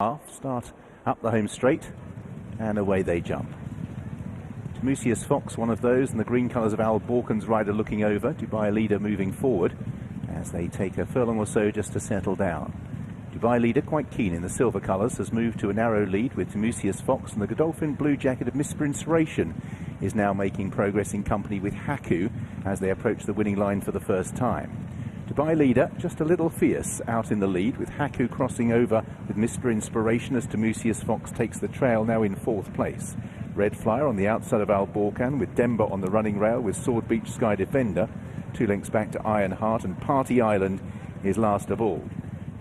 half, start up the home straight, and away they jump. Temessias Fox, one of those, and the green colours of Al Borken's rider looking over. Dubai Leader moving forward as they take a furlong or so just to settle down. Dubai Leader, quite keen in the silver colours, has moved to a narrow lead with Temessias Fox, and the Godolphin blue jacket of Mr. Inspiration is now making progress in company with Haku as they approach the winning line for the first time. Dubai Leader just a little fierce out in the lead, with Haku crossing over with Mr. Inspiration as Temessias Fox takes the trail, now in fourth place. Red Flyer on the outside of Al Borkan, with Denver on the running rail with Sword Beach Sky Defender. 2 lengths back to Iron Heart, and Party Island is last of all.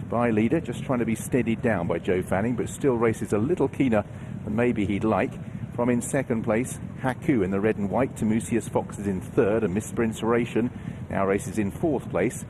Dubai Leader just trying to be steadied down by Joe Fanning, but still races a little keener than maybe he'd like. From in second place, Haku in the red and white. Temessias Fox is in third, and Mr. Inspiration now races in fourth place.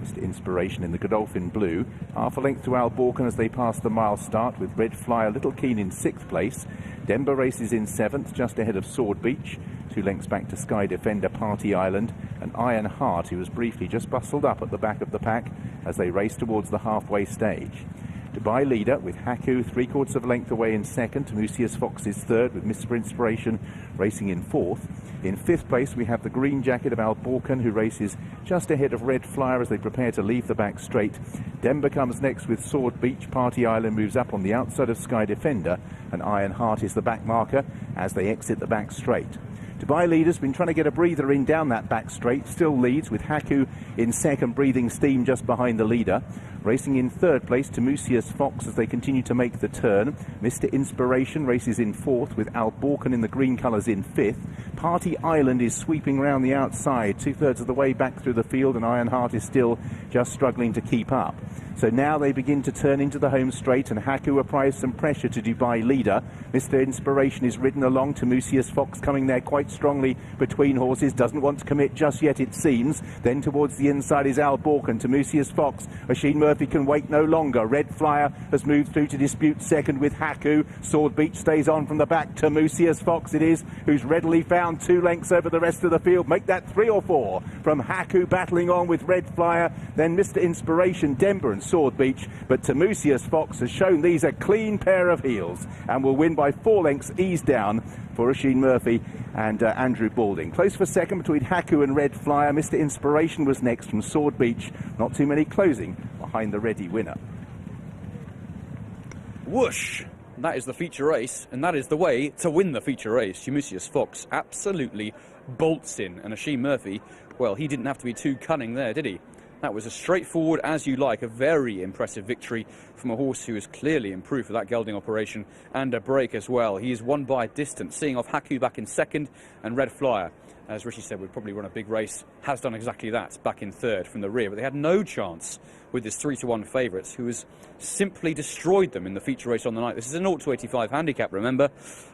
Mr. Inspiration in the Godolphin blue. Half a length to Al Borkan as they pass the mile start, with Red Fly a little keen in sixth place. Denver races in seventh, just ahead of Sword Beach. 2 lengths back to Sky Defender, Party Island, and Iron Heart, who was briefly just bustled up at the back of the pack as they race towards the halfway stage. Dubai Leader with Haku 3/4 of a length away in second. Temessias Fox is third, with Mr. Inspiration racing in fourth. In fifth place we have the green jacket of Al Borkan, who races just ahead of Red Flyer as they prepare to leave the back straight. Denver comes next with Sword Beach. Party Island moves up on the outside of Sky Defender, and Iron Heart is the back marker as they exit the back straight. Dubai Leader's been trying to get a breather in down that back straight, still leads with Haku in second, breathing steam just behind the leader. Racing in third place, Temessias Fox as they continue to make the turn. Mr. Inspiration races in fourth, with Al Borkan in the green colours in fifth. Party Island is sweeping round the outside, 2/3 of the way back through the field, and Iron Heart is still just struggling to keep up. So now they begin to turn into the home straight, and Haku applies some pressure to Dubai Leader. Mr. Inspiration is ridden along. Temessias Fox coming there quite strongly between horses, doesn't want to commit just yet, it seems. Then towards the inside is Al Borkan. Temessias Fox, Oisin Murphy can wait no longer. Red Flyer has moved through to dispute second with Haku. Sword Beach stays on from the back. Temessias Fox it is who's readily found 2 lengths over the rest of the field. Make that 3 or 4 from Haku, battling on with Red Flyer, then Mr. Inspiration, Denver and Sword Beach. But Temessias Fox has shown these a clean pair of heels and will win by 4 lengths, ease down for Oisin Murphy and Andrew Balding. Close for second between Haku and Red Flyer. Mr. Inspiration was next from Sword Beach. Not too many closing behind the ready winner. Whoosh! That is the feature race, and that is the way to win the feature race. Temessias Fox absolutely bolts in, and Oisin Murphy, well, he didn't have to be too cunning there, did he? That was a straightforward, as you like, a very impressive victory from a horse who is clearly improved for that gelding operation, and a break as well. He is won by distance, seeing off Haku back in second, and Red Flyer, as Richie said, would probably run a big race, has done exactly that, back in third from the rear. But they had no chance with this 3-1 favourite, who has simply destroyed them in the feature race on the night. This is a 0-85 handicap, remember,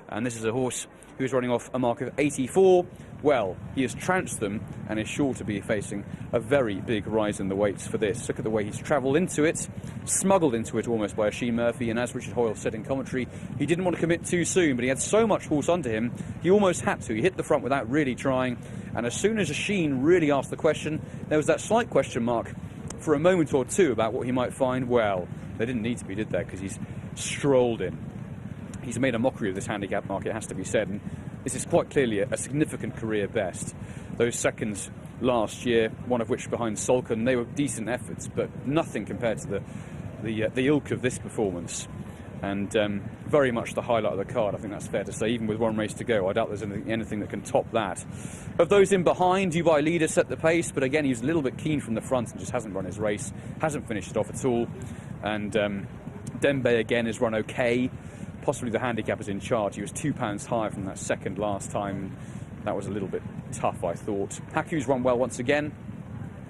and this is a horse who's running off a mark of 84. Well, he has trounced them and is sure to be facing a very big rise in the weights for this. Look at the way he's travelled into it, smuggled into it almost by Oisin Murphy, and as Richard Hoyle said in commentary, he didn't want to commit too soon, but he had so much horse under him, he almost had to. He hit the front without really trying, and as soon as Oisin really asked the question, there was that slight question mark for a moment or two about what he might find. Well, they didn't need to be, did they, because he's strolled in. He's made a mockery of this handicap market, it has to be said, and this is quite clearly a significant career best. Those seconds last year, one of which behind Salcombe, they were decent efforts, but nothing compared to the ilk of this performance. And very much the highlight of the card, I think that's fair to say. Even with 1 race to go, I doubt there's anything that can top that. Of those in behind, Dubai Leader set the pace, but again, he's a little bit keen from the front and just hasn't run his race, hasn't finished it off at all. And Dembe again has run okay. Possibly the handicap is in charge. He was £2 higher from that second last time. That was a little bit tough, I thought. Haku's run well once again.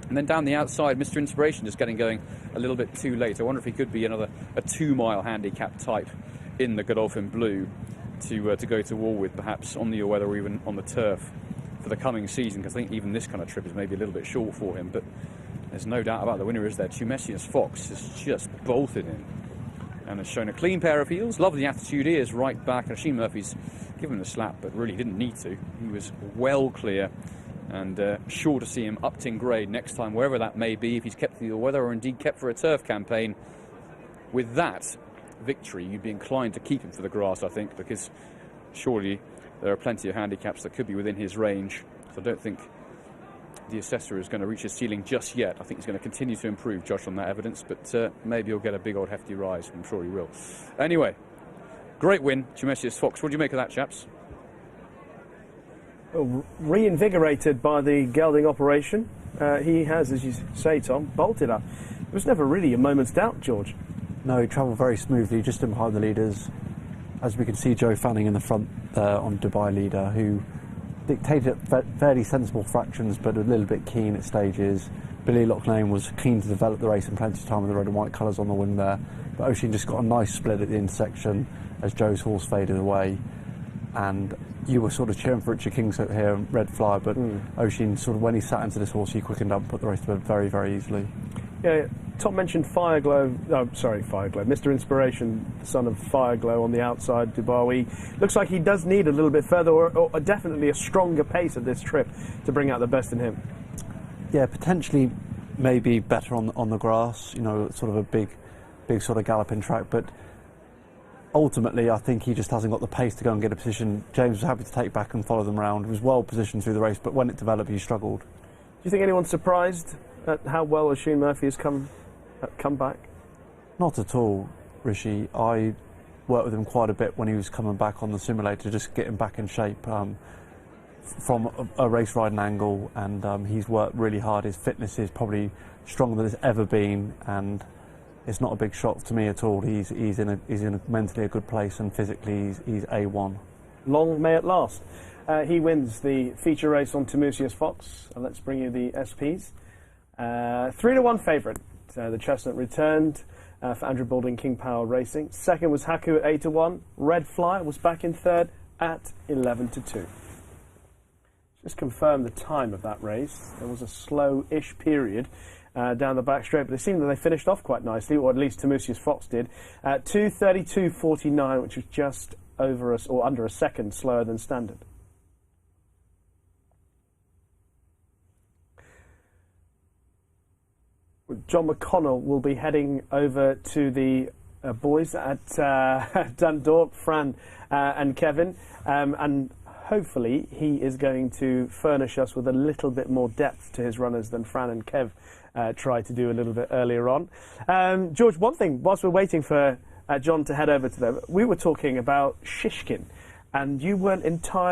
And then down the outside, Mr. Inspiration just getting going a little bit too late. I wonder if he could be a 2-mile handicap type in the Godolphin Blue to go to war with, perhaps on the weather or even on the turf for the coming season, because I think even this kind of trip is maybe a little bit short for him. But there's no doubt about the winner is there. Temessias Fox has just bolted in and has shown a clean pair of heels. Lovely attitude, he is right back. Oisin Murphy's given him a slap, but really didn't need to. He was well clear, and sure to see him upped in grade next time, wherever that may be, if he's kept through the weather or indeed kept for a turf campaign. With that, victory, you'd be inclined to keep him for the grass, I think, because surely there are plenty of handicaps that could be within his range. So I don't think the assessor is going to reach his ceiling just yet. I think he's going to continue to improve, judged on that evidence, but maybe he'll get a big old hefty rise. I'm sure he will. Anyway, great win, Temessias Fox. What do you make of that, chaps? Well, reinvigorated by the gelding operation, he has, as you say, Tom, bolted up. It was never really a moment's doubt, George. No, he travelled very smoothly, just in behind the leaders. As we can see, Joe Fanning in the front on Dubai leader, who dictated fairly sensible fractions, but a little bit keen at stages. Billy Loughlane was keen to develop the race and plenty of time with the red and white colours on the wing there. But Oisin just got a nice split at the intersection as Joe's horse faded away. And you were sort of cheering for Richard King here, Red Fly, but Oisin sort of, when he sat into this horse, he quickened up and put the race to bed very, very easily. Yeah, Tom mentioned Fireglow, Mr. Inspiration, the son of Fireglow on the outside, Dubai. Looks like he does need a little bit further, or definitely a stronger pace at this trip to bring out the best in him. Yeah, potentially maybe better on the grass, you know, sort of a big sort of galloping track, but ultimately I think he just hasn't got the pace to go and get a position. James was happy to take back and follow them around. He was well positioned through the race, but when it developed he struggled. Do you think anyone's surprised at how well Oisin Murphy has come back? Not at all, Rishi. I worked with him quite a bit when he was coming back on the simulator, just getting back in shape from a race riding angle, and he's worked really hard. His fitness is probably stronger than it's ever been, and it's not a big shock to me at all. He's in a mentally a good place, and physically he's A1. Long may it last. He wins the feature race on Temessias Fox. Let's bring you the SPs. 3-1 favourite. The Chestnut returned for Andrew Baldwin King Power Racing. Second was Haku at 8-1. Red Fly was back in third at 11-2. Just confirm the time of that race. There was a slow-ish period down the back straight, but it seemed that they finished off quite nicely, or at least Temessias Fox did. 2:32.49, which was just over us, or under a second slower than standard. John McConnell will be heading over to the boys at Dundalk, Fran and Kevin, and hopefully he is going to furnish us with a little bit more depth to his runners than Fran and Kev tried to do a little bit earlier on. George, one thing, whilst we're waiting for John to head over to them, we were talking about Shishkin, and you weren't entirely